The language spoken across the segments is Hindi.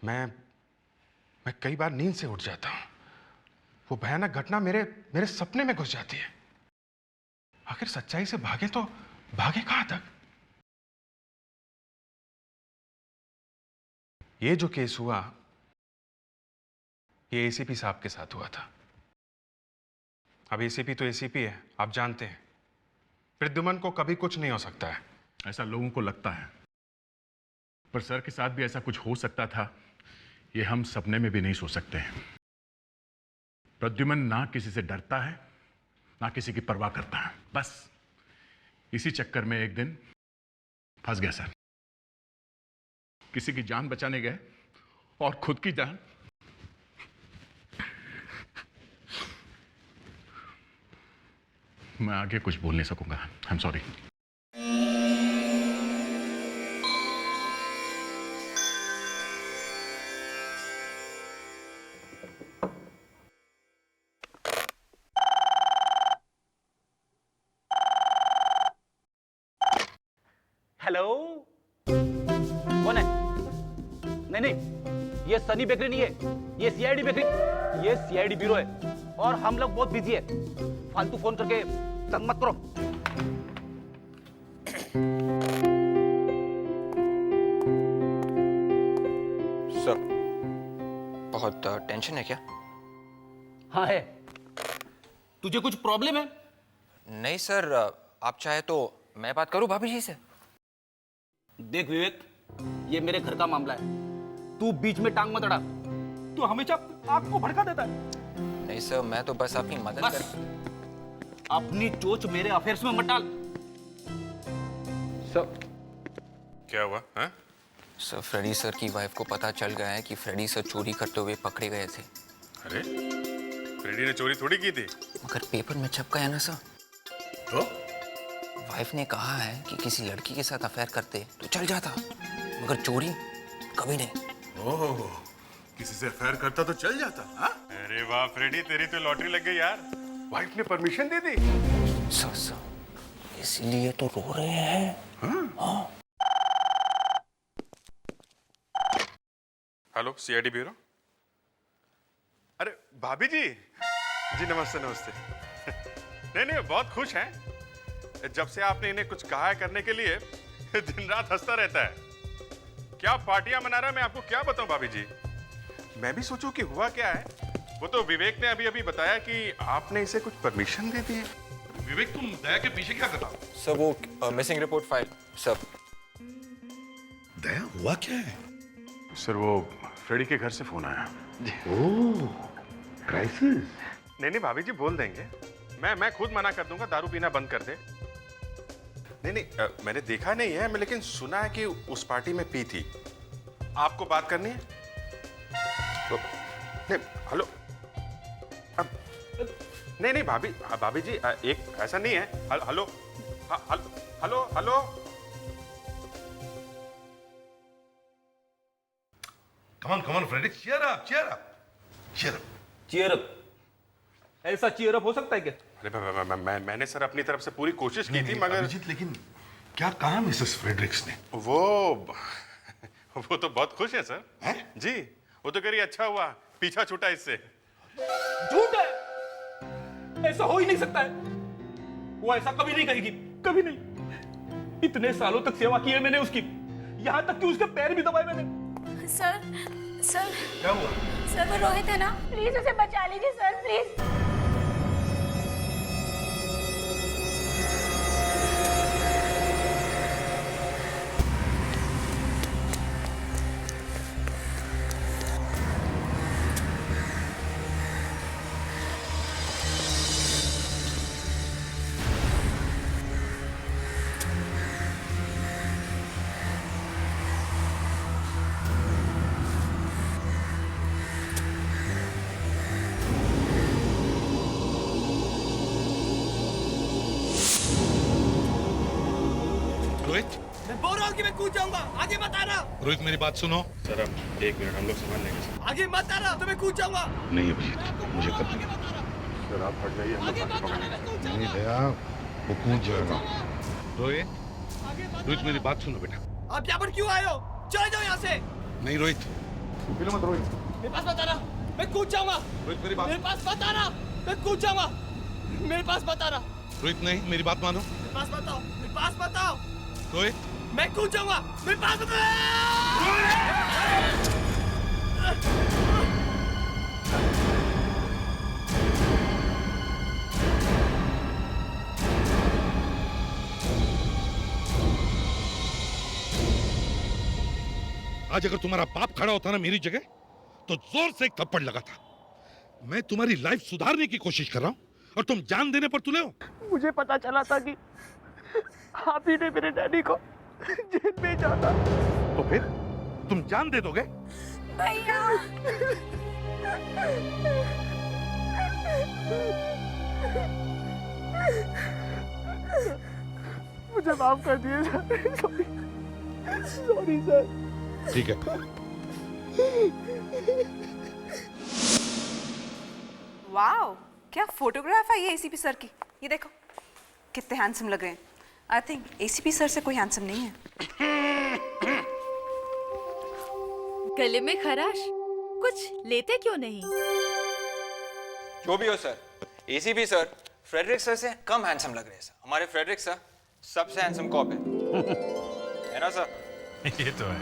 मैं कई बार नींद से उठ जाता हूं। वो भयानक घटना मेरे सपने में घुस जाती है। आखिर सच्चाई से भागे तो भागे कहां तक? ये जो केस हुआ, ये एसीपी साहब के साथ हुआ था। अब एसीपी तो एसीपी है, आप जानते हैं। प्रद्युमन को कभी कुछ नहीं हो सकता है। ऐसा लोगों को लगता है, पर सर के साथ भी ऐसा कुछ हो सकता था, ये हम सपने में भी नहीं सोच सकते हैं। प्रद्युमन ना किसी से डरता है, ना किसी की परवाह करता है। बस इसी चक्कर में एक दिन फंस गया सर। किसी की जान बचाने गए और खुद की जान। मैं आगे कुछ बोल नहीं सकूंगा। I am sorry. हेलो, कौन है? नहीं, ये सनी बेकरी नहीं है, ये सीआईडी बेकरी, ये सीआईडी ब्यूरो है और हम लोग बहुत बिजी है। फालतू फोन करके तंग मत करो। सर, बहुत टेंशन है क्या? हाँ है। तुझे कुछ प्रॉब्लम है? नहीं सर, आप चाहे तो मैं बात करूं भाभी जी से। देख विवेक, ये मेरे घर का मामला है, तू बीच में टांग मत अड़ा। तू हमेशा आग को भड़का देता है। नहीं सर, मैं तो बस आपकी मदद बस अपनी चोच मेरे अफेयर्स में मत डाल। सर, क्या हुआ? हाँ? सर, फ्रेडी सर की वाइफ को पता चल गया है कि फ्रेडी सर चोरी करते हुए पकड़े गए थे। अरे, फ्रेडी ने चोरी थोड़ी की थी। मगर पेपर में छप गया ना सर। तो वाइफ ने कहा है कि किसी लड़की के साथ अफेयर करते तो चल जाता, मगर चोरी कभी नहीं। ओह, किसी से अफेयर करता तो चल जाता। हाँ? अरे वाह फ्रेडी, तेरी तो लॉटरी लग गई यार। वाइफ ने परमिशन दे दी। सर, इसीलिए तो रो रहे हैं। हाँ। Hello, CID bureau. अरे भाभी जी, नमस्ते नमस्ते। नहीं, बहुत खुश हैं। जब से आपने इन्हें कुछ कहा है करने के लिए, दिन रात हंसता रहता है। क्या पार्टियां मना रहा है, मैं आपको क्या बताऊं भाभी जी। मैं भी सोचूं कि हुआ क्या है। वो तो विवेक ने अभी बताया कि आपने इसे कुछ परमिशन दे दी है। विवेक, तुम दया के पीछे क्या कर रहा हो? सर, वो मिसिंग रिपोर्ट फाइल। सर, दया, हुआ क्या है? सर, वो फ्रेडी के घर से फोन आया। ओह, क्राइसिस। नहीं भाभी जी, बोल देंगे। मैं खुद मना कर दूंगा, दारू पीना बंद कर दे। नहीं, मैंने देखा नहीं है, मैं लेकिन सुना है कि उस पार्टी में पी थी। आपको बात करनी है? तो, नहीं, हेलो। नहीं भाभी जी, एक ऐसा नहीं है। Hello, hello. Come on, Freddy, cheer up. Cheer up? ऐसा चीयर अप हो सकता है क्या? अरे मैंने सर अपनी तरफ से पूरी कोशिश की थी, मगर अभिजीत, लेकिन क्या कहा मिसेस फ्रेडरिक्स ने? वो तो बहुत खुश है सर। हैं? जी, वो तो कह रही अच्छा हुआ पीछा छूटा इससे। झूठ है, ऐसा हो ही नहीं सकता है। वो ऐसा कभी नहीं कहेगी, कभी नहीं। इतने सालों तक सेवा की है मैंने उसकी, यहां तक कि उसके पैर भी दबाए मैंने। सर क्या हुआ? सर, वो रोहित है ना, प्लीज उसे बचा लीजिए सर, प्लीज। रोहित, मैं बोल रहा हूँ कि मैं कूद जाऊंगा, आगे मत आना। रोहित, मेरी बात सुनो। सर, अब 1 मिनट हम लोग संभाल लेंगे सर। आगे मत आना, तो मैं कूद जाऊंगा। नहीं अभिजीत, मुझे कब नहीं। सर आप हट जाइए, हम लोग बाकी पकड़ेंगे। नहीं दया, वो कूद जाएगा। रोहित, मेरी बात सुनो बेटा। आप यहाँ पर क्यों आए हो? चले जाओ यहाँ से। नहीं रोहित, हिलो मत रोहित। मेरे पास मत आना, मैं कूद जाऊंगा। रोहित मेरी बात। मेरे पास मत आना, मैं कूद जाऊंगा। मेरे पास मत आना, रोहित नहीं, मेरी बात मानो। मेरे पास मत आओ, मेरे पास मत आओ। रोहित मैं कूद जाऊंगा, मेरे पास मत आओ। आज अगर तुम्हारा बाप खड़ा होता ना मेरी जगह तो जोर से एक थप्पड़ लगा था। मैं तुम्हारी लाइफ सुधारने की कोशिश कर रहा हूं और तुम जान देने पर तुले हो। मुझे पता चला था कि आप ही ने मेरे डैडी को जेल भेजा था। तो फिर तुम जान दे दोगे? भैया मुझे माफ कर दिए सर। Sorry sir. ठीक है। वाओ, क्या फोटोग्राफ है ये एसीपी सर की। ये देखो कितने हैंडसम लग रहे हैं। आई थिंक एसीपी सर से कोई हैंडसम नहीं है। गले में खराश, कुछ लेते क्यों नहीं? जो भी हो sir, ACP sir Frederick sir से कम हैंडसम लग रहे हैं सर। हमारे फ्रेडरिक सर सबसे हैंडसम कॉप है ना सर? ये तो है।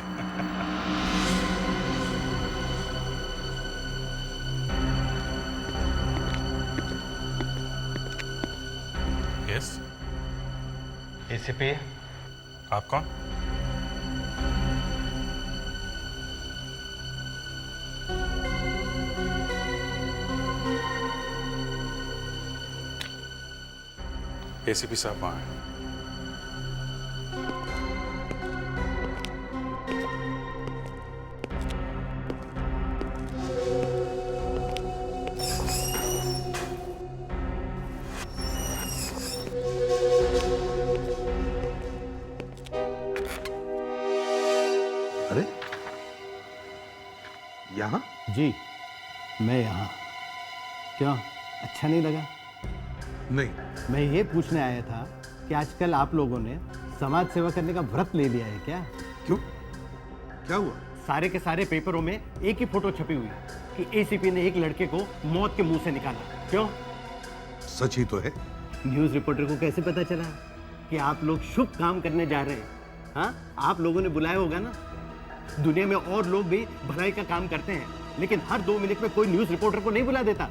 यस, एसीपी आप कौन? एसीपी साहब वहाँ हैं। अरे यहाँ? जी, मैं यहाँ। क्यों, अच्छा नहीं लगा? नहीं। मैं ये पूछने आया था कि आजकल आप लोगों ने समाज सेवा करने का व्रत ले लिया है क्या? क्यों? क्या हुआ? सारे के सारे पेपरों में एक ही फोटो छपी हुई कि एसीपी ने एक लड़के को मौत के मुंह से निकाला। क्यों? सच ही तो है। न्यूज़ रिपोर्टर को कैसे पता चला कि आप लोग शुभ काम करने जा रहे हैं? हाँ, आप लोगों ने बुलाया होगा ना। दुनिया में और लोग भी भलाई का काम करते हैं, लेकिन हर 2 मिनट में कोई न्यूज़ रिपोर्टर को नहीं बुला देता।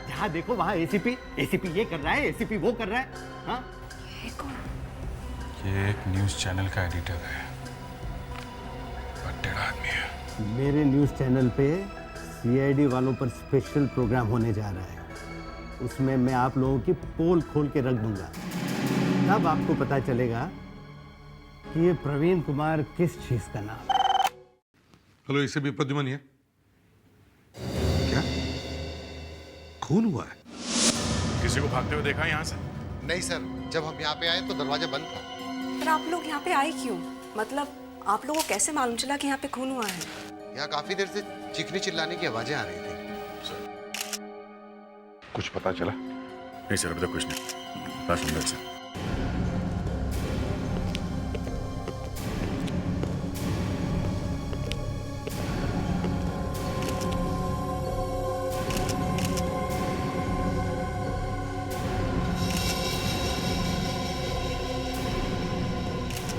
जहाँ देखो वहाँ एसीपी ये कर रहा है, एसीपी वो कर रहा है। हाँ, ये एक न्यूज़ चैनल का एडिटर है, बड़ा आदमी है। मेरे न्यूज़ चैनल पे सीआईडी वालों पर स्पेशल प्रोग्राम होने जा रहा है। उसमें मैं आप लोगों की पोल खोल के रख दूंगा। तब आपको पता चलेगा कि ये प्रवीण कुमार किस चीज का नाम है। हेलो, इसे भी प्रद्युमन है क्या? खून हुआ है? किसी को भागते हुए देखा यहाँ से? नहीं सर, जब हम यहाँ पे आए तो दरवाजा बंद था। पर आप लोग यहाँ पे आए क्यों? मतलब आप लोगों को कैसे मालूम चला कि यहाँ पे खून हुआ है? यहाँ काफी देर से चीखने चिल्लाने की आवाजें आ रही थी। कुछ पता चला? नहीं सर, अभी तक कुछ नहीं। बस सुंदर से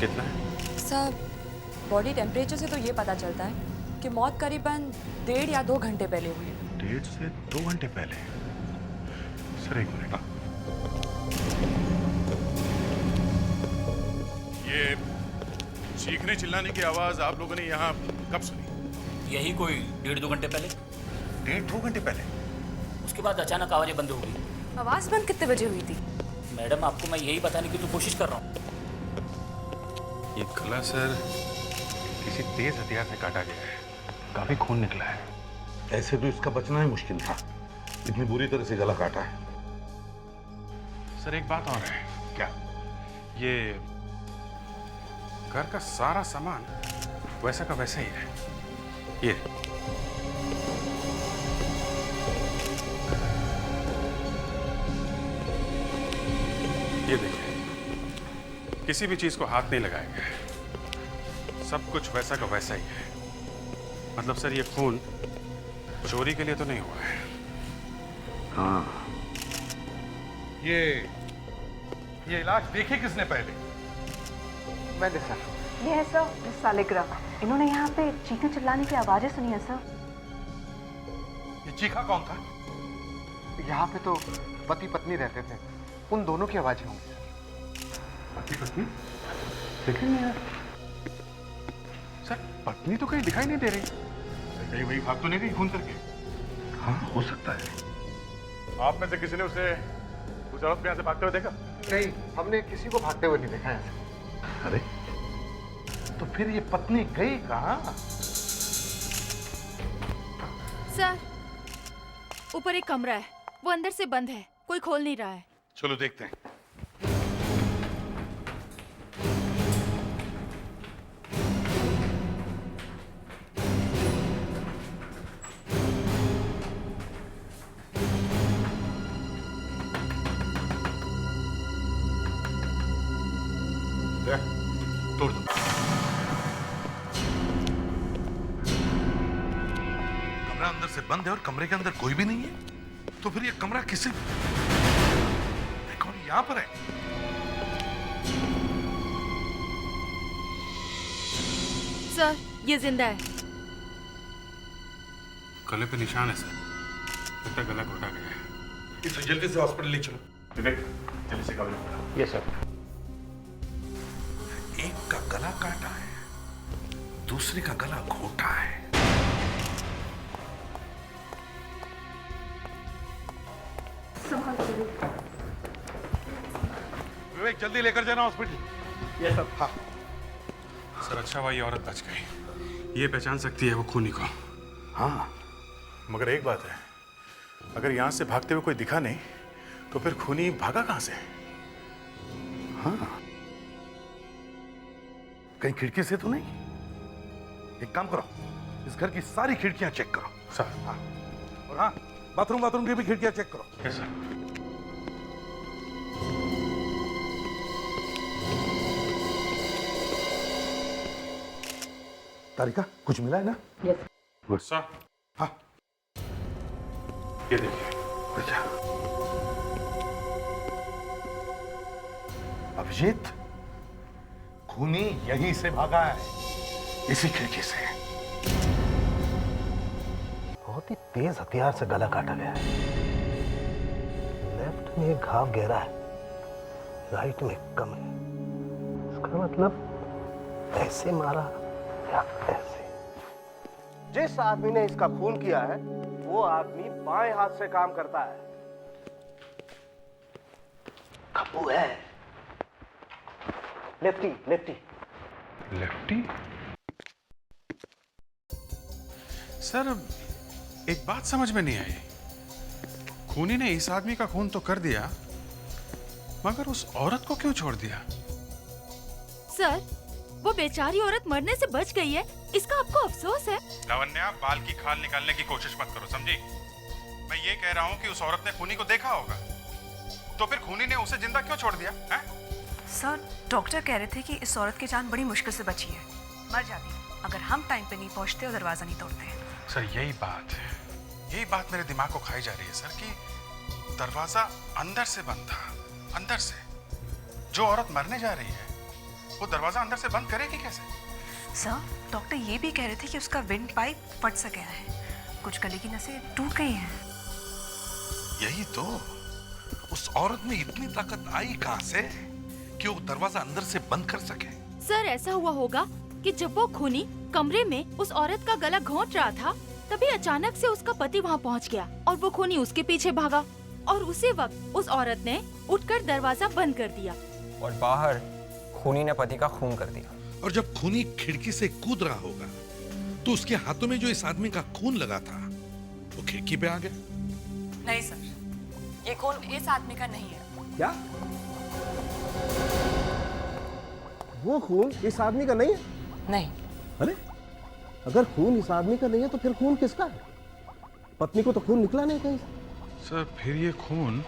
कितना है? सब बॉडी टेम्परेचर से तो ये पता चलता है कि मौत करीबन 1.5 या 2 घंटे पहले हुई है। 1.5 से 2 घंटे पहले? सर एक मिनट। ये चीखने चिल्लाने की आवाज आप लोगों ने यहाँ कब सुनी? यही कोई 1.5-2 घंटे पहले। 1.5-2 घंटे पहले? उसके बाद अचानक आवाजें बंद हो गई। आवाज बंद कितने बजे हुई थी? मैडम, आपको मैं यही बताने की तो कोशिश कर रहा हूँ। ये गला सर किसी तेज हथियार से काटा गया है, काफी खून निकला है। ऐसे तो इसका बचना ही मुश्किल था, इतनी बुरी तरह से गला काटा है। सर एक बात और है। क्या? ये घर का सारा सामान वैसा का वैसा ही है। ये देखिए, किसी भी चीज को हाथ नहीं लगाया गया है, सब कुछ वैसा का वैसा ही है। मतलब सर ये खून चोरी के लिए तो नहीं हुआ है। हाँ। ये इलाज देखे किसने पहले? मैंने सर। ये है सर मिस सालिग्राम। इन्होंने यहाँ पे चीखने चिल्लाने की आवाजें सुनी है सर। ये चीखा कौन था? यहाँ पे तो पति पत्नी रहते थे, उन दोनों की आवाजें होंगी। पति पत्नी देखे नहीं यार। सर पत्नी तो कहीं दिखाई नहीं दे रही। कहीं वही भाग तो नहीं गई खून करके? हाँ, हो सकता है। आप में से किसी ने उसे उस औरत को यहाँ से भागते हुए देखा? नहीं, हमने किसी को भागते हुए नहीं देखा है। अरे तो फिर ये पत्नी गई कहाँ? सर ऊपर एक कमरा है, वो अंदर से बंद है, कोई खोल नहीं रहा है। चलो देखते हैं। तोड़ दो। कमरा अंदर से बंद है और कमरे के अंदर कोई भी नहीं है, तो फिर ये कमरा किसे? कौन यहां पर है? सर ये जिंदा है। गले पे निशान है सर, लगता है गला घोटा गया है। इसे जल्दी से हॉस्पिटल ले चलो। विवेक जल्दी से कमरे। Yes sir. एक का गला काटा है, दूसरे का गला घोटा है। विवेक जल्दी लेकर जाना हॉस्पिटल। Yes sir. हाँ। सर अच्छा हुआ ये औरत बच गई, ये पहचान सकती है वो खूनी को। हाँ मगर एक बात है, अगर यहाँ से भागते हुए कोई दिखा नहीं तो फिर खूनी भागा कहाँ से? हाँ, कहीं खिड़की से तो नहीं? एक काम करो, इस घर की सारी खिड़कियां चेक करो। सर। हाँ, और हाँ, बाथरूम की भी खिड़कियां चेक करो। Yes sir. तारिका कुछ मिला है ना? Yes good sir. हाँ, ये देखिए। अच्छा। अभिजीत, खूनी यहीं से भागा है, इसी खिड़की से। बहुत ही तेज हथियार से गला काटा गया है। लेफ्ट में घाव गहरा है, राइट में कम है। इसका मतलब ऐसे मारा या ऐसे। जिस आदमी ने इसका खून किया है वो आदमी बाएं हाथ से काम करता है। खप्पू है। Lefty lefty. लेफ्टी? सर एक बात समझ में नहीं आई, खूनी ने इस आदमी का खून तो कर दिया, मगर उस औरत को क्यों छोड़ दिया? सर वो बेचारी औरत मरने से बच गई है, इसका आपको अफसोस है? लावण्या, बाल की खाल निकालने की कोशिश मत करो, समझी? मैं ये कह रहा हूँ कि उस औरत ने खूनी को देखा होगा, तो फिर खूनी ने उसे जिंदा क्यों छोड़ दिया है? सर डॉक्टर कह रहे थे कि इस औरत की जान बड़ी मुश्किल से बची है, मर जाती अगर हम टाइम पे नहीं पहुंचते और दरवाजा नहीं तोड़ते। सर यही बात मेरे दिमाग को खाई जा रही है सर, कि दरवाजा अंदर से बंद था, अंदर से। जो औरत मरने जा रही है वो दरवाजा अंदर से बंद करेगी कैसे? सर डॉक्टर ये भी कह रहे थे कि उसका विंड पाइप फट सा गया है, कुछ गले की नसें टूट गई हैं। यही तो, उस औरत में इतनी ताकत आई कहां से कि वो दरवाजा अंदर से बंद कर सके? सर ऐसा हुआ होगा कि जब वो खूनी कमरे में उस औरत का गला घोंट रहा था, तभी अचानक से उसका पति वहाँ पहुँच गया और वो खूनी उसके पीछे भागा, और उसी वक्त उस औरत ने उठकर दरवाजा बंद कर दिया और बाहर खूनी ने पति का खून कर दिया। और जब खूनी खिड़की से कूद रहा होगा तो उसके हाथों में जो इस आदमी का खून लगा था वो खिड़की पे आ गया। नहीं सर, ये खून इस आदमी का नहीं है। क्या? वो खून इस आदमी का नहीं है? नहीं। अरे अगर खून इस आदमी का नहीं है तो फिर खून किसका है? पत्नी को तो खून निकला नहीं कहीं से। सर फिर ये खून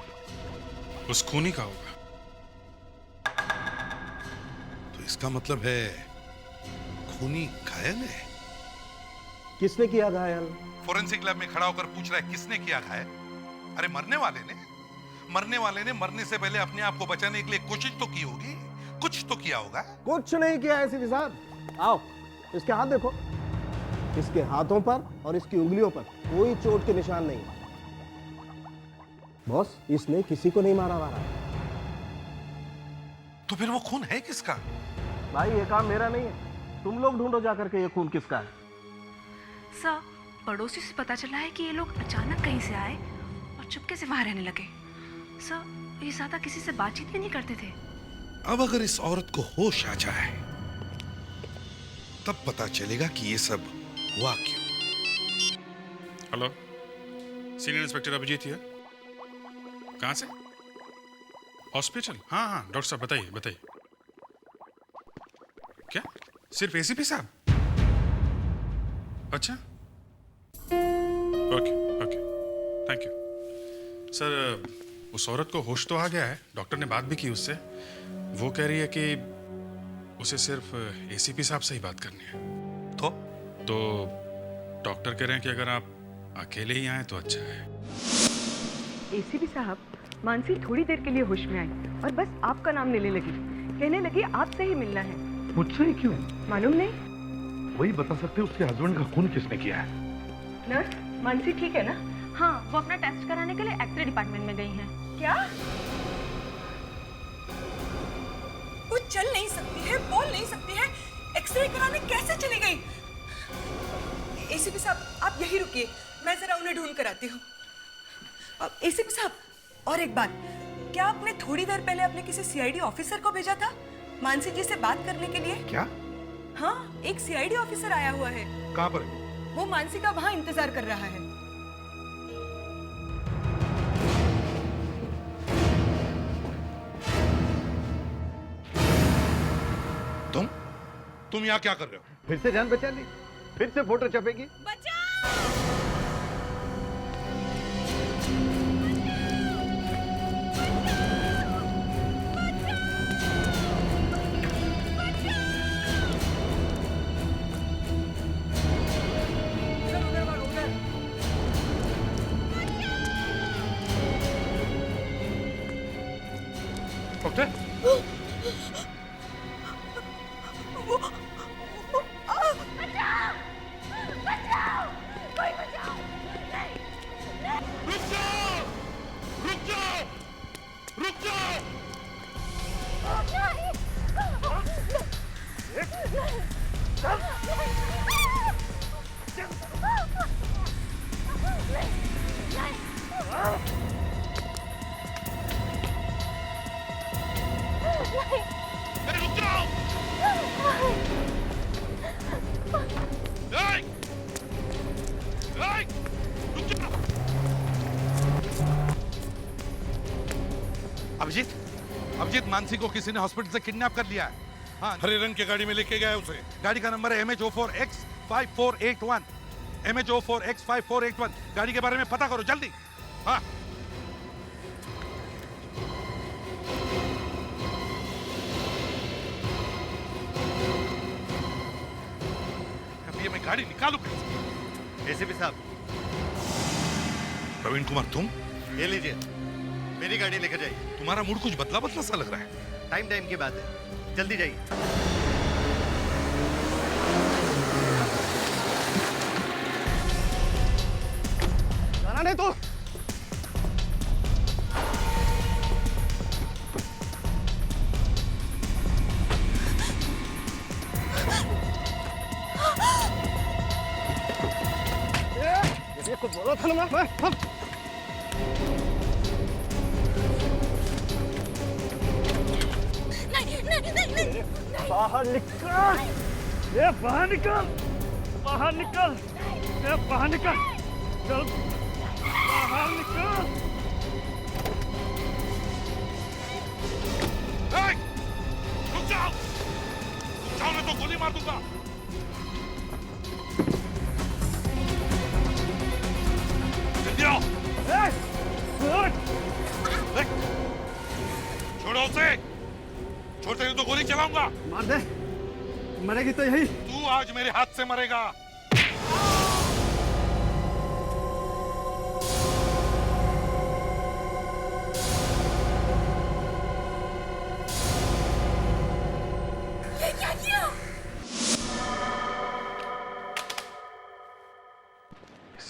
उस खूनी का होगा। तो इसका मतलब है खूनी घायल है। किसने किया घायल? फोरेंसिक लैब में खड़ा होकर पूछ रहा है किसने किया घायल? अरे मरने वाले ने मरने से पहले अपने आप को बचाने के लिए कोशिश तो की होगी, कुछ तो किया होगा। कुछ नहीं किया एसीपी साहब। आओ, इसके हाथ देखो। इसके हाथों पर और इसकी उंगलियों पर कोई चोट के निशान नहीं। बॉस, इसने किसी को नहीं मारा वारा। तो फिर वो खून है किसका? भाई ये काम मेरा नहीं है, तुम लोग ढूंढो जाकर के ये खून किसका है। सर, पड़ोसी से पता चला है कि ये लोग अचानक कहीं से आए और चुपके से वहां रहने लगे। सर, ये ज्यादा किसी से बातचीत भी नहीं करते थे। अब अगर इस औरत को होश आ जाए तब पता चलेगा कि ये सब हुआ क्यों। Hello, senior inspector Abhijit here. कहाँ से? हॉस्पिटल? हाँ हाँ डॉक्टर साहब, बताइए बताइए। क्या सिर्फ एसीपी साहब? अच्छा, okay okay, thank you sir. उस औरत को होश तो आ गया है, डॉक्टर ने बात भी की उससे। वो कह रही है कि उसे सिर्फ एसीपी साहब से ही बात करनी है। तो डॉक्टर कह रहे हैं कि अगर आप अकेले ही आए तो अच्छा है। एसीपी साहब, मानसी थोड़ी देर के लिए होश में आई और बस आपका नाम लेने लगी। कहने लगी आपसे ही मिलना है। मुझसे ही क्यों? मालूम नहीं। वही बता सकते उसके हस्बैंड का खून किसने किया है? नर्स, मानसी ठीक है ना? हाँ, वो अपना टेस्ट कराने के लिए एक्सरे डिपार्टमेंट में गई हैं। क्या? वो चल नहीं सकती है, बोल नहीं सकती है, एक्सरे कराने कैसे चली गई? एसीपी साहब, आप यही रुकिए, मैं जरा उन्हें ढूंढ कर आती हूँ। एसीपी साहब, और एक बात, क्या आपने थोड़ी देर पहले अपने किसी सीआईडी ऑफिसर को भेजा था मानसी जी से बात करने के लिए? क्या? हाँ, एक सीआईडी ऑफिसर आया हुआ है। कहाँ पर? वो मानसी का वहां इंतजार कर रहा है। तुम यहाँ क्या कर रहे हो? फिर से जान बचा ली, फिर से फोटो छपेगी। डॉक्टर, अभिजीत, मानसी को किसी ने हॉस्पिटल से किडनैप कर लिया है। हाँ, हरे रंग की गाड़ी में लेके गया उसे। गाड़ी का नंबर है MH04X5481। MH04X5481। गाड़ी के बारे में पता करो जल्दी। हाँ, अब ये मैं गाड़ी निकालू कैसे? एसीपी साहब, प्रवीण कुमार, तुम ये लीजिए, मेरी गाड़ी लेकर जाइए। तुम्हारा मूड कुछ बदला बदला सा लग रहा है। टाइम की बात है, जल्दी जाइए। जाना नहीं तो ये कुछ बोलो था ना मैं। बाहर निकल, ये बाहर निकल, बाहर निकल, ये बाहर निकल, चल बाहर निकल। रुक जाओ, नहीं तो गोली मार दूंगा। जल्दी आओ। छोड़ो उसे, छोड़ते नहीं तो गोली चलाऊंगा। मार दे, मरेगी तो यही। तू आज मेरे हाथ से मरेगा।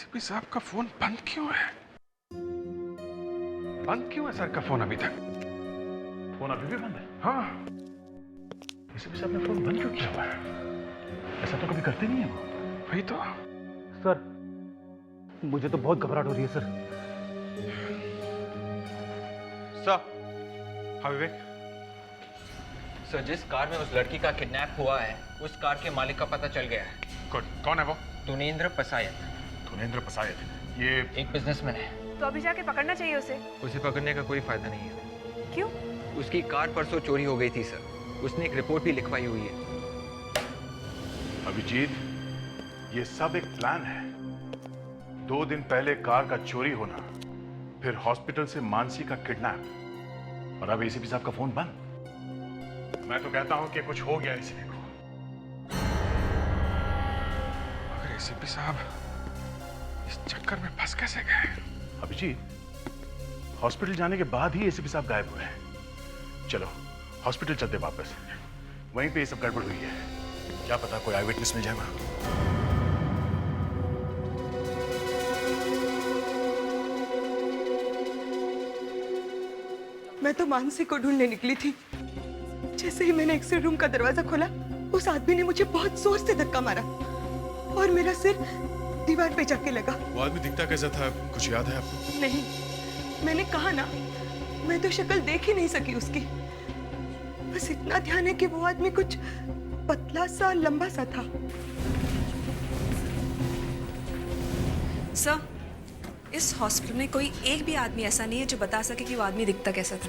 एसीपी साहब का फोन बंद क्यों है? बंद क्यों है सर का फोन अभी तक? फोन अभी भी बंद है? हाँ। एसीपी साहब ने फोन बंद क्यों किया हुआ है? ऐसा तो कभी करते नहीं है वो। वही तो। सर मुझे तो बहुत घबराहट हो रही है सर। सर। हाँ विवेक। सर, जिस कार में उस लड़की का किडनैप हुआ है, उस कार के मालिक का पता चल गया है। कौन है वो? तुनेंद्र पसायत। तुनेंद्र पसायत, ये एक बिजनेसमैन है। तो अभी जाके पकड़ना चाहिए उसे। उसे पकड़ने का कोई फायदा नहीं है। क्यों? उसकी कार परसों चोरी हो गई थी सर। उसने एक रिपोर्ट भी लिखवाई हुई है। अभिजीत, ये सब एक प्लान है। 2 दिन पहले कार का चोरी होना, फिर हॉस्पिटल से मानसी का किडनैप, और अब एसीपी साहब का फोन बंद। मैं तो कहता हूं कि कुछ हो गया एसीपी को। मगर एसीपी साहब इस चक्कर में फंस कैसे गए? अभिजीत, हॉस्पिटल जाने के बाद ही एसीपी साहब गायब हुए हैं। चलो हॉस्पिटल चलते वापस, वहीं पे ये सब गड़बड़ हुई है। क्या पता कोई आई विटनेस मिल जाए वहां। मैं तो मानसी को ढूंढने निकली थी। जैसे ही मैंने एक्स-रे रूम का दरवाजा खोला, उस आदमी ने मुझे बहुत जोर से धक्का मारा और मेरा सिर दीवार पे जाके लगा। वो आदमी दिखता कैसा था, कुछ याद है आपको? नहीं, मैंने कहा ना, मैं तो शक्ल देख ही नहीं सकी उसकी। बस इतना ध्यान है कि वो आदमी कुछ पतला सा, लंबा सा था। सर, इस हॉस्पिटल में कोई एक भी आदमी ऐसा नहीं है जो बता सके कि वो आदमी दिखता कैसा था।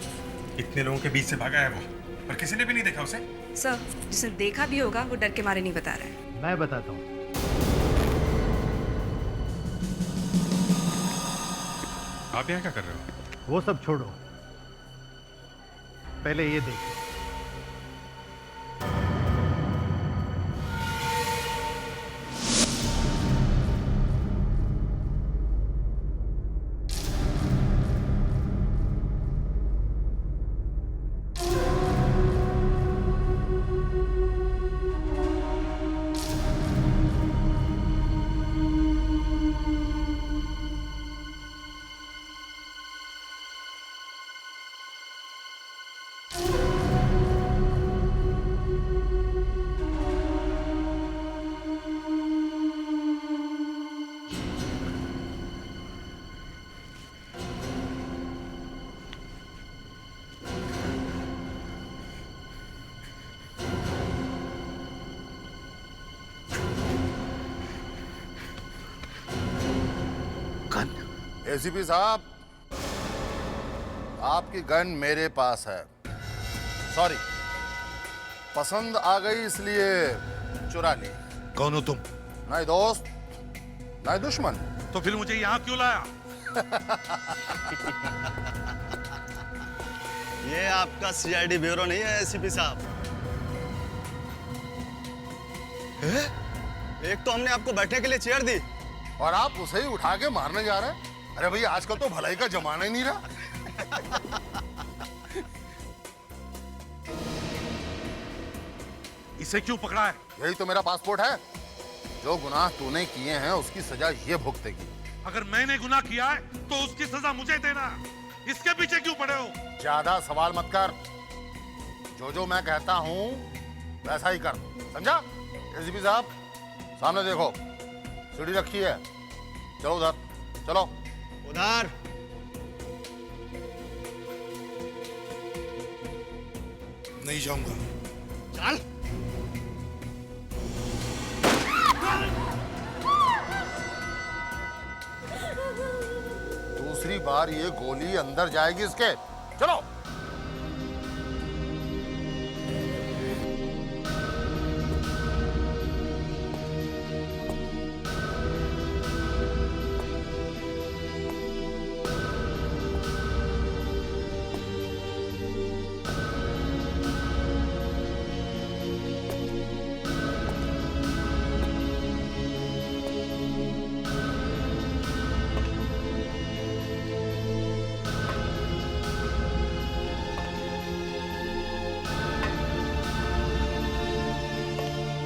इतने लोगों के बीच से भागा है वो, पर किसी ने भी नहीं देखा उसे। सर, जिसने देखा भी होगा वो डर के मारे नहीं बता रहा है। मैं बताता हूँ। आप यहाँ क्या कर रहे हो? वो सब छोड़ो, पहले ये देखो। एसीपी साहब, आपकी गन मेरे पास है। सॉरी, पसंद आ गई इसलिए चुरा ली। कौन हो तुम? नहीं दोस्त, नहीं दुश्मन। तो फिर मुझे यहाँ क्यों लाया? ये आपका सीआईडी ब्यूरो नहीं है एसीपी साहब। एक तो हमने आपको बैठने के लिए चेयर दी और आप उसे ही उठा के मारने जा रहे हैं। अरे भैया, आजकल तो भलाई का जमाना ही नहीं रहा। इसे क्यों पकड़ा है? यही तो मेरा पासपोर्ट है। जो गुनाह तूने किए हैं उसकी सजा ये भुगतेगी। अगर मैंने गुनाह किया है तो उसकी सजा मुझे देना। इसके पीछे क्यों पड़े हो? ज्यादा सवाल मत कर। जो मैं कहता हूँ वैसा ही कर, समझा? एसीपी साहब, सामने देखो, सीढ़ी रखी है। चलो उधर, चलो उधर। नहीं जाऊंगा। चल। दूसरी बार ये गोली अंदर जाएगी इसके। चलो।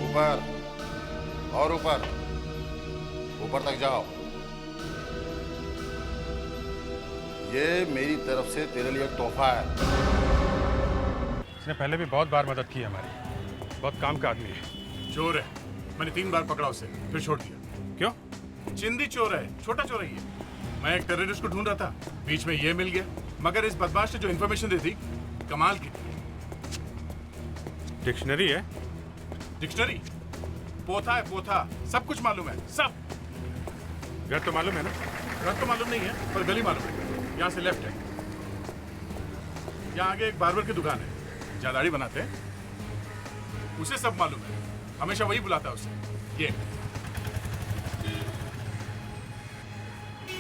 ऊपर और ऊपर, ऊपर तक जाओ। ये मेरी तरफ से तेरे लिए एक तोहफा है। इसने पहले भी बहुत बार मदद की है हमारी, बहुत काम का आदमी है। चोर है, मैंने 3 बार पकड़ा उसे, फिर छोड़ दिया। क्यों? चिंदी चोर है, छोटा चोर है ये। मैं एक टेररिस्ट को ढूंढ रहा था, बीच में ये मिल गया। मगर इस बदमाश ने जो इन्फॉर्मेशन दी थी, कमाल की थी। डिक्शनरी है? डिक्शनरी? पोथा है, पोथा। सब कुछ मालूम है, सब। घर तो मालूम है ना? घर तो मालूम नहीं है, पर गली मालूम है। यहाँ से लेफ्ट है। यहाँ आगे एक बार्बर की दुकान है, जहाँ दाढ़ी बनाते हैं। उसे सब मालूम है, हमेशा वही बुलाता है उसे। ये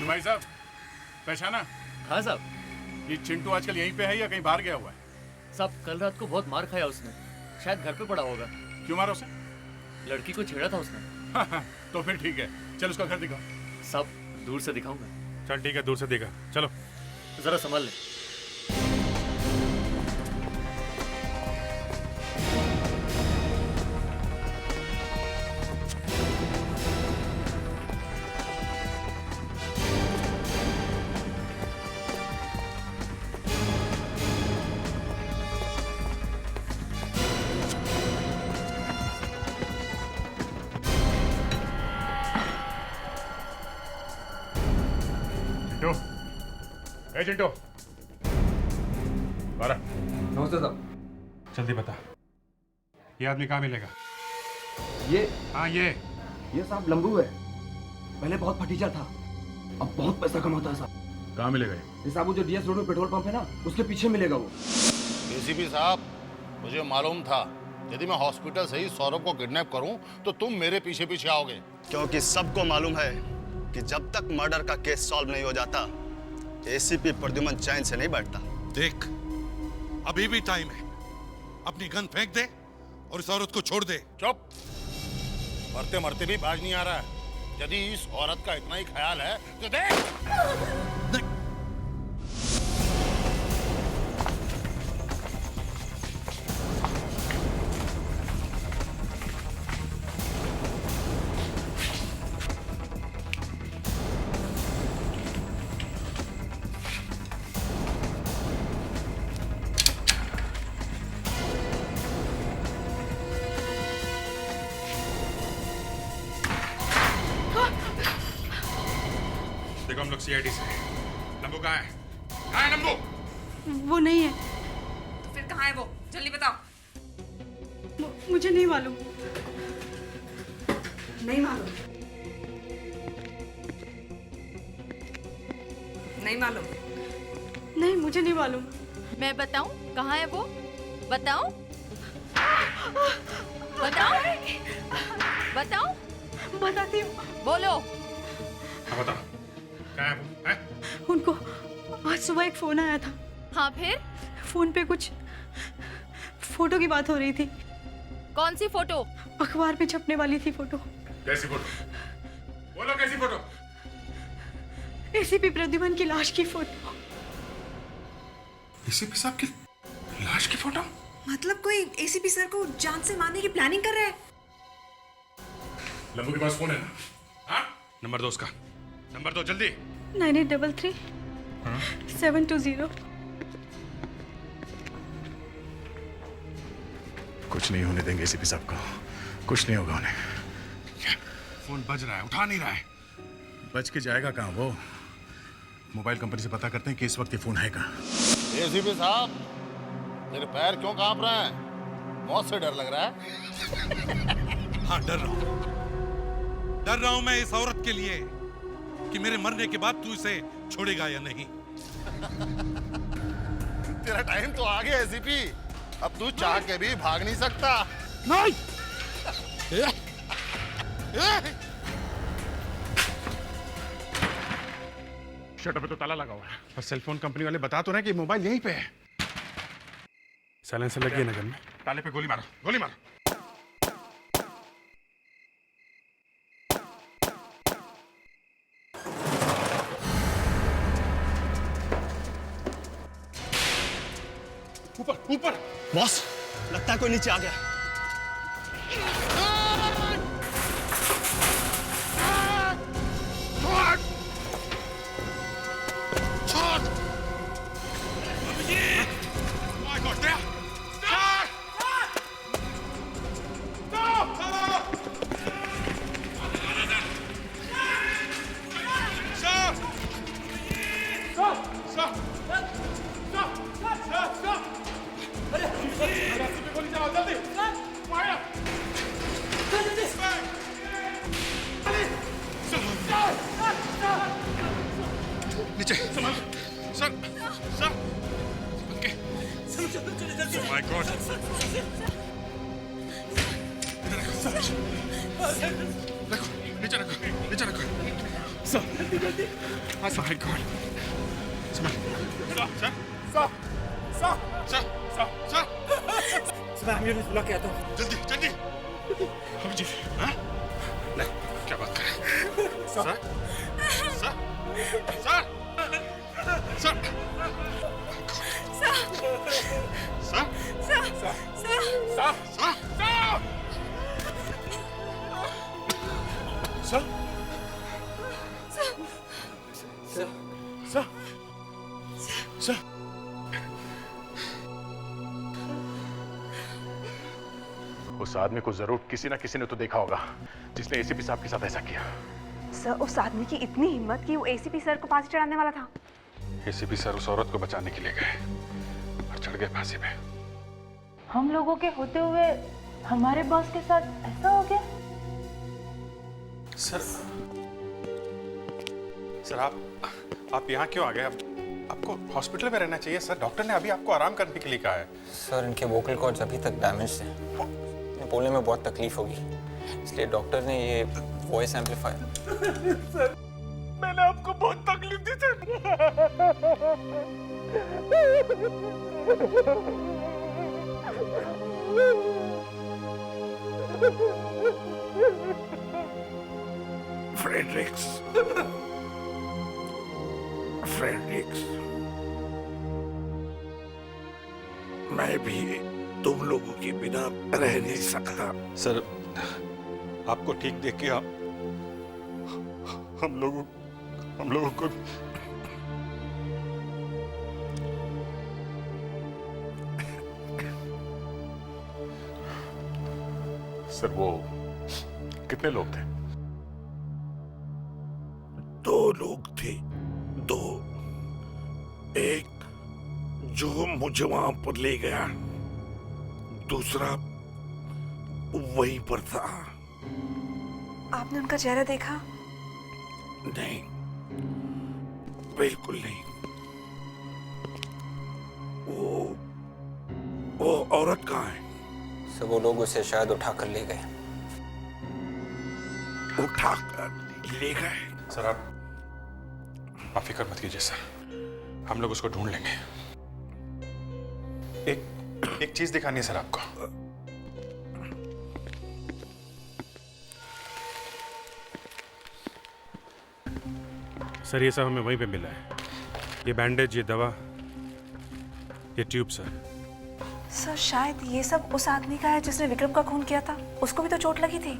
भाई साहब, पहचाना? हाँ साहब। ये चिंटू आजकल यहीं पे है या कहीं बाहर गया हुआ है? साहब कल रात को बहुत मार खाया उसने, शायद घर पे पड़ा होगा। क्यों मारा उसे? लड़की को छेड़ा था उसने। तो फिर ठीक है, चल उसका घर दिखाओ। साहब दूर से दिखाऊंगा। चल ठीक है, दूर से दिखा। चलो जरा संभाल ले। ए चिंटू, बारा। नमस्ते साहब। जल्दी बता, ये आदमी कहाँ मिलेगा? ये? हाँ ये साहब लंबू है। पहले बहुत फटीचा था, अब बहुत पैसा कमाता है साहब। कहाँ मिलेगा ये साहब वो जो डीएस रोड में पेट्रोल पंप है ना, उसके पीछे मिलेगा वो। एसीपी साहब, मुझे मालूम था यदि मैं हॉस्पिटल से ही सौरभ को किडनैप करूं तो तुम मेरे पीछे पीछे आओगे। क्योंकि सबको मालूम है कि जब तक मर्डर का केस सॉल्व नहीं हो जाता, एसीपी प्रद्युमन चैन से नहीं बैठता। देख, अभी भी टाइम है। अपनी गन फेंक दे और इस औरत को छोड़ दे। चुप, मरते मरते भी बाज नहीं आ रहा है। यदि इस औरत का इतना ही ख्याल है तो देख। देखो हम लोग सीआईडी से। नंबू कहाँ है? कहाँ है नंबू? वो नहीं है। तो फिर कहाँ है वो? जल्दी बताओ। मुझे नहीं मालूम। नहीं मालूम? नहीं मालूम? नहीं, मुझे नहीं मालूम। मैं बताऊं कहाँ है वो? बताऊं? बताऊं? बताऊं? बताती हूँ। बोलो। हाँ बताओ, कहाँ है वो? है? उनको आज सुबह एक फोन आया था। हाँ फिर? फोन पे कुछ फोटो की बात हो रही थी। कौन सी फोटो? अखबार में छपने वाली थी फोटो। कैसी फोटो? बोलो कैसी फोटो? एसीपी प्रद्युमन की लाश की फोटो। एसीपी साहब की लाश की फोटो? मतलब कोई एसीपी सर को जान से मारने की प्लानिंग कर रहा है? लंबू के पास फोन है ना? हाँ? नंबर दो उसका। नंबर दो जल्दी। 9833 720। कुछ नहीं होने देंगे एसीपी साहब को, कुछ नहीं होगा उन्हें। फोन बज रहा है, उठा नहीं रहा है। बज के जाएगा कहाँ वो? मोबाइल कंपनी से पता करते हैं कि इस वक्त ये फोन है कहाँ। एसीपी साहब, तेरे पैर क्यों कांप रहे हैं? मौत से डर लग रहा है? हाँ, डर रहा हूं। डर रहा हूं मैं इस औरत के लिए कि मेरे मरने के बाद तू इसे छोड़ेगा या नहीं। तेरा टाइम तो आ गया एसीपी, अब तू चाह के भी भाग नहीं सकता। नहीं। शटर पे तो ताला लगा हुआ है, और सेलफोन कंपनी वाले बता तो रहे कि मोबाइल यहीं पे है। साइलेंसर लगी है ना गन में। ताले पे गोली मारो, गोली मारो। ऊपर ऊपर। बॉस, लगता है कोई नीचे आ गया। छोड़! रखो, नीचे रखो, नीचे रखो। सर जल्दी जल्दी। My God. सर मैं एम्बुलेंस बुला के आता हूँ। जल्दी जल्दी। हम जी, हाँ? नहीं, क्या बात कर रहे हैं? Sir, sir, sir, sir, sir, उस आदमी को जरूर किसी ना किसी ने तो देखा होगा जिसने एसीपी साहब के साथ ऐसा किया। सर उस आदमी की इतनी हिम्मत कि वो एसीपी सर को फांसी चढ़ाने वाला था। एसीपी सर उस औरत को बचाने के लिए गए और चढ़ गए फांसी पे। हम लोगों के होते हुए हमारे बॉस के साथ ऐसा हो गया। सर आप यहाँ क्यों आ गए? आपको हॉस्पिटल में रहना चाहिए सर। डॉक्टर ने अभी आपको आराम करने के लिए कहा है। सर इनके वोकल कॉर्ड्स अभी तक डैमेज हैं, बोलने में बहुत तकलीफ होगी, इसलिए डॉक्टर ने ये वॉइस एम्पलीफायर। सर मैंने आपको बहुत तकलीफ दी सर। फ्रेडरिक्स, मैं भी तुम लोगों के बिना रह नहीं सकता। सर आपको ठीक देख के हम लोगों को सर वो कितने लोग थे? 2 लोग थे, 2। एक जो मुझे वहां पर ले गया, दूसरा वहीं पर था। आपने उनका चेहरा देखा? नहीं, बिल्कुल नहीं। वो औरत कहाँ है? सर वो लोग उसे शायद उठाकर ले गए। उठाकर ले गए? सर आप फिक्र मत कीजिए सर, हम लोग उसको ढूंढ लेंगे। एक चीज दिखानी है सर आपको। सर ये सब हमें वहीं पे मिला है, ये बैंडेज, ये दवा, ये ट्यूब सर। सर शायद ये सब उस आदमी का है जिसने विक्रम का खून किया था, उसको भी तो चोट लगी थी।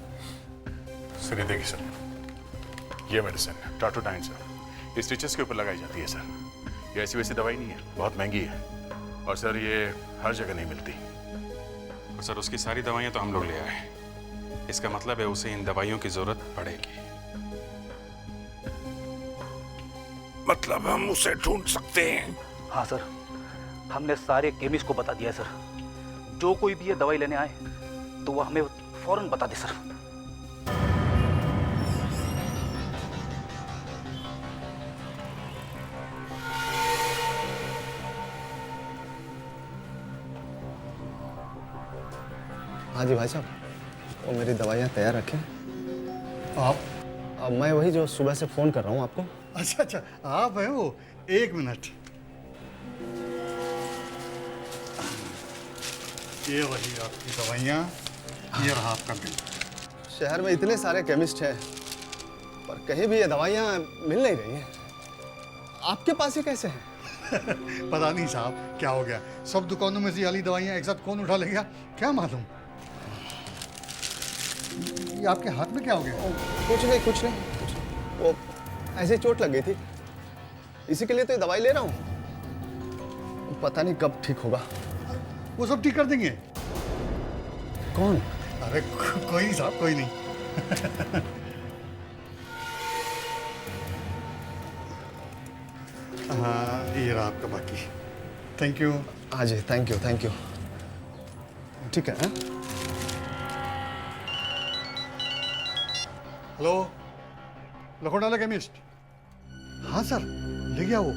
सर ये देखिए सर, ये मेडिसिन टाटोडाइन सर, ये स्टिचेस के ऊपर लगाई जाती है सर। ये ऐसी वैसी दवाई नहीं है, बहुत महंगी है और सर ये हर जगह नहीं मिलती। और सर उसकी सारी दवाइयां तो हम लोग ले आए, इसका मतलब है उसे इन दवाइयों की जरूरत पड़ेगी। मतलब हम उसे ढूंढ सकते हैं? हाँ सर, हमने सारे केमिस्ट को बता दिया सर। जो कोई भी ये दवाई लेने आए तो वो हमें फौरन बता दे सर। हाँ जी भाई साहब, वो मेरी दवाइयाँ तैयार रखें। आप? अब मैं वही जो सुबह से फ़ोन कर रहा हूँ आपको। अच्छा अच्छा, आप हैं वो? 1 मिनट। ये वही आपकी दवाइयाँ, ये रहा आपका बिल। शहर में इतने सारे केमिस्ट हैं पर कहीं भी ये दवाइयाँ मिल नहीं रही हैं। आपके पास ये कैसे हैं? पता नहीं साहब क्या हो गया, सब दुकानों में से वाली दवाइयाँ एक साथ कौन उठा ले गया, क्या मालूम। ये आपके हाथ में क्या हो गया? कुछ नहीं। वो ऐसे चोट लग गई थी, इसी के लिए तो ये दवाई ले रहा हूँ। पता नहीं कब ठीक होगा। वो सब ठीक कर देंगे। कौन? अरे कोई नहीं साहब, कोई नहीं। हाँ ये रहा आपका बाकी। Thank you. हाँ जी, थैंक यू। ठीक है। Hello, Lakhotala chemist. हाँ सर, ले गया वो।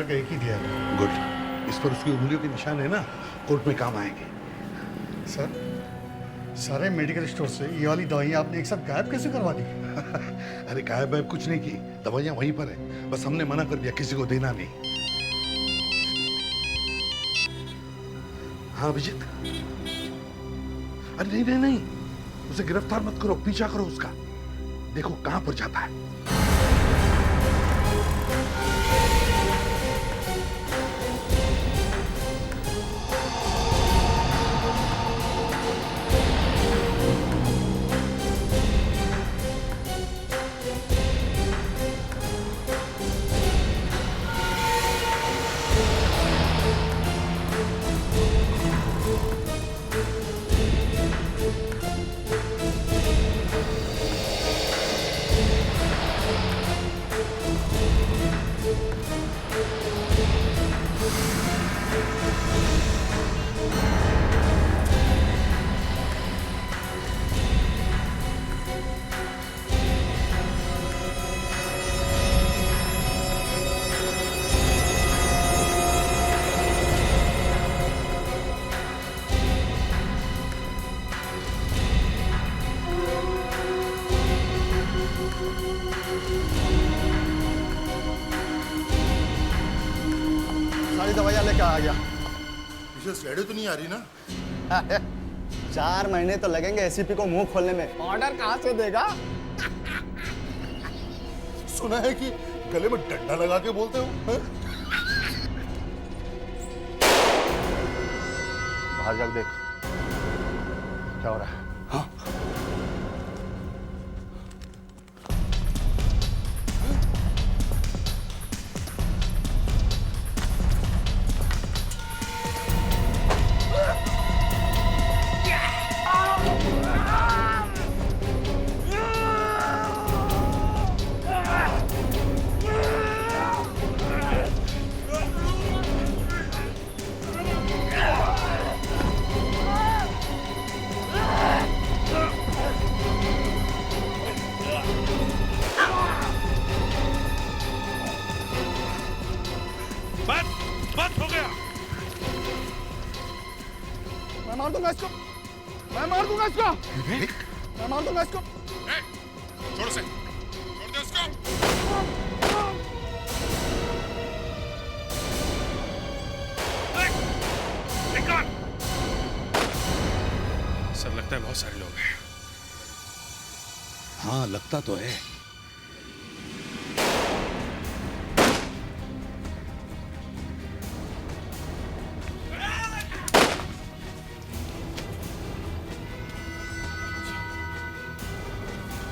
का एक ही दिया है। गुड, इस पर उसकी उंगलियों के निशान है ना, कोर्ट में काम आएंगे। सर, सारे मेडिकल स्टोर से ये वाली दवाइयाँ आपने एक साथ गायब कैसे करवा दी? अरे गायब वायब कुछ नहीं की, दवाइयाँ वहीं पर है, बस हमने मना कर दिया किसी को देना नहीं। हाँ अभिजीत, अरे नहीं नहीं नहीं, उसे गिरफ्तार मत करो, पीछा करो उसका, देखो कहां पर जाता है। सारी दवाइयाँ लेकर आ गया। पीछे स्लाइडें तो नहीं आ रही ना? 4 महीने तो लगेंगे एसीपी को मुंह खोलने में। ऑर्डर कहाँ से देगा? सुना है कि गले में डंडा लगा के बोलते हो, हैं? बाहर जाके देख क्या हो रहा है। हाँ बस हो गया। मैं मार दूंगा इसको, मैं मार दूंगा इसको, मैं मार दूंगा इसको। छोड़ से, छोड़ दे उसको। निकाल। सर लगता है बहुत सारे लोग हैं। हाँ लगता तो है।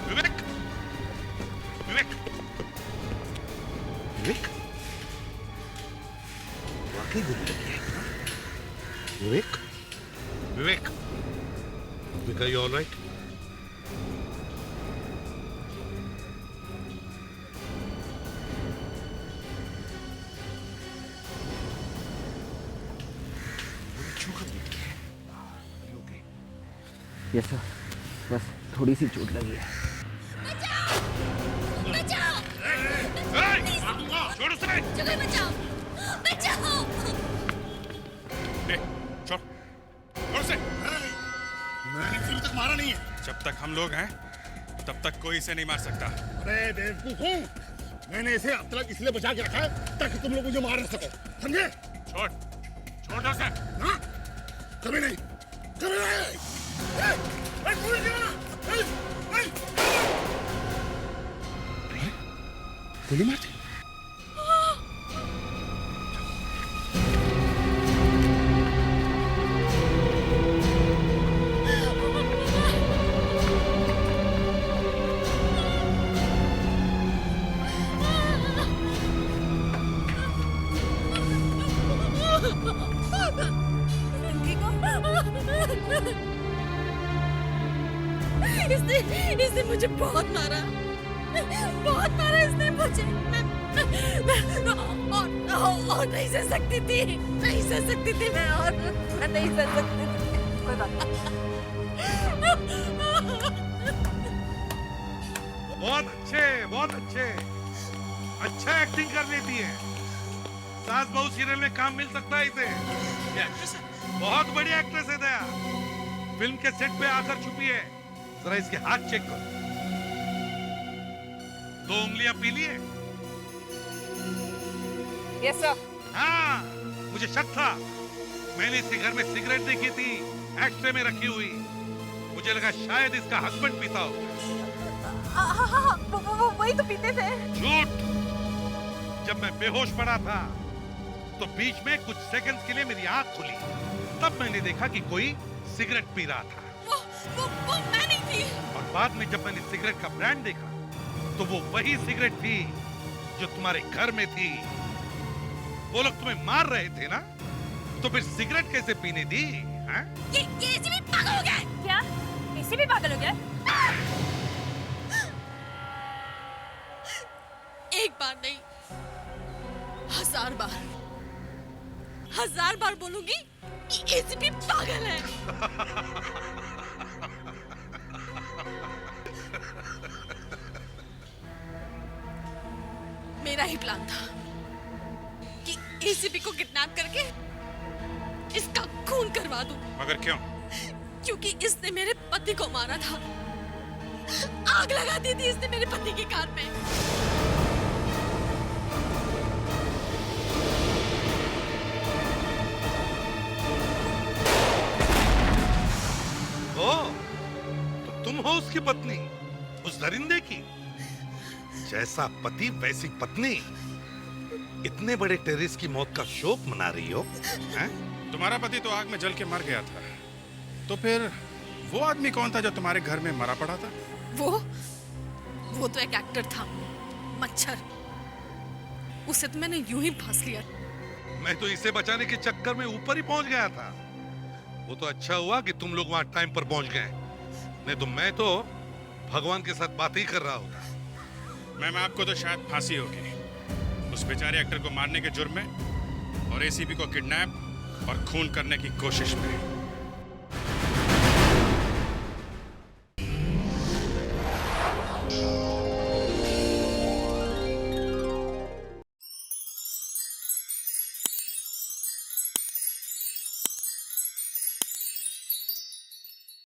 विवेक, विवेक, विवेक, are you all right? Yes sir, बस थोड़ी सी चोट लगी है। छोड़ उसे। बचाओ, बचाओ। छोड़, छोड़ उसे। मैंने इसे अभी तक मारा नहीं है। जब तक हम लोग हैं तब तक कोई इसे नहीं मार सकता। अरे बेवकूफ हूँ, मैंने इसे अब तक इसलिए बचा के रखा है ताकि तुम लोग मुझे मार न सको, समझे? छोड़, छोड़ दो उसे। हाँ? कभी नहीं, कभी नहीं। गोली मारती। इसने मुझे बहुत मारा इसने मुझे। और नहीं सह सकती थी, नहीं सह सकती थी मैं, और मैं नहीं सह सकती थी। बहुत अच्छे, बहुत अच्छे, अच्छा एक्टिंग कर लेती है। सास बहू सीरियल में काम मिल सकता है इसे। ये एक्ट्रेस है, बहुत बड़ी एक्ट्रेस है दया। फिल्म के सेट पे आकर छुपी है। जरा इसके हाथ चेक करो, 2 उंगलियां पीली है। Yes sir. हाँ, मुझे शक था। मैंने इसके घर में सिगरेट देखी थी, एक्स्ट्रे में रखी हुई। मुझे लगा शायद इसका हस्बैंड पीता हो। हाँ, वो वही तो पीते थे। झूठ। जब मैं बेहोश पड़ा था तो बीच में कुछ सेकंड्स के लिए मेरी आंख खुली, तब मैंने देखा कि कोई सिगरेट पी रहा था। वो मैं नहीं थी। और बाद में जब मैंने सिगरेट का ब्रांड देखा तो वो वही सिगरेट थी जो तुम्हारे घर में थी। वो लोग तुम्हें मार रहे थे ना, तो फिर सिगरेट कैसे पीने दी? हाँ? ये एसीपी पागल हो गया है। क्या? एसीपी पागल हो गया है? एक बार नहीं, 1000 बार, 1000 बार बोलूंगी कि एसीपी पागल है। मेरा ही प्लान था कि एसीपी को किडनैप करके इसका खून करवा दूं। मगर क्यों? क्योंकि इसने मेरे पति को मारा था। आग लगा दी थी इसने मेरे पति की कार में। ओ, तो तुम हो उसकी पत्नी, उस दरिंदे की। जैसा पति वैसी पत्नी। इतने बड़े टेररिस्ट की मौत का शोक मना रही हो, हैं? तुम्हारा पति तो आग में जल के मर गया था, तो फिर वो आदमी कौन था जो तुम्हारे घर में मरा पड़ा था? वो तो एक एक्टर था, मच्छर। उसे तो मैंने यूं ही फांस लिया। मैं तो इसे बचाने के चक्कर में ऊपर ही पहुंच गया था। वो तो अच्छा हुआ कि तुम लोग वहां टाइम पर पहुंच गए, नहीं तो मैं तो भगवान के साथ बात ही कर रहा होता। मैम, आपको तो शायद फांसी होगी उस बेचारे एक्टर को मारने के जुर्म में और एसीपी को किडनैप और खून करने की कोशिश में।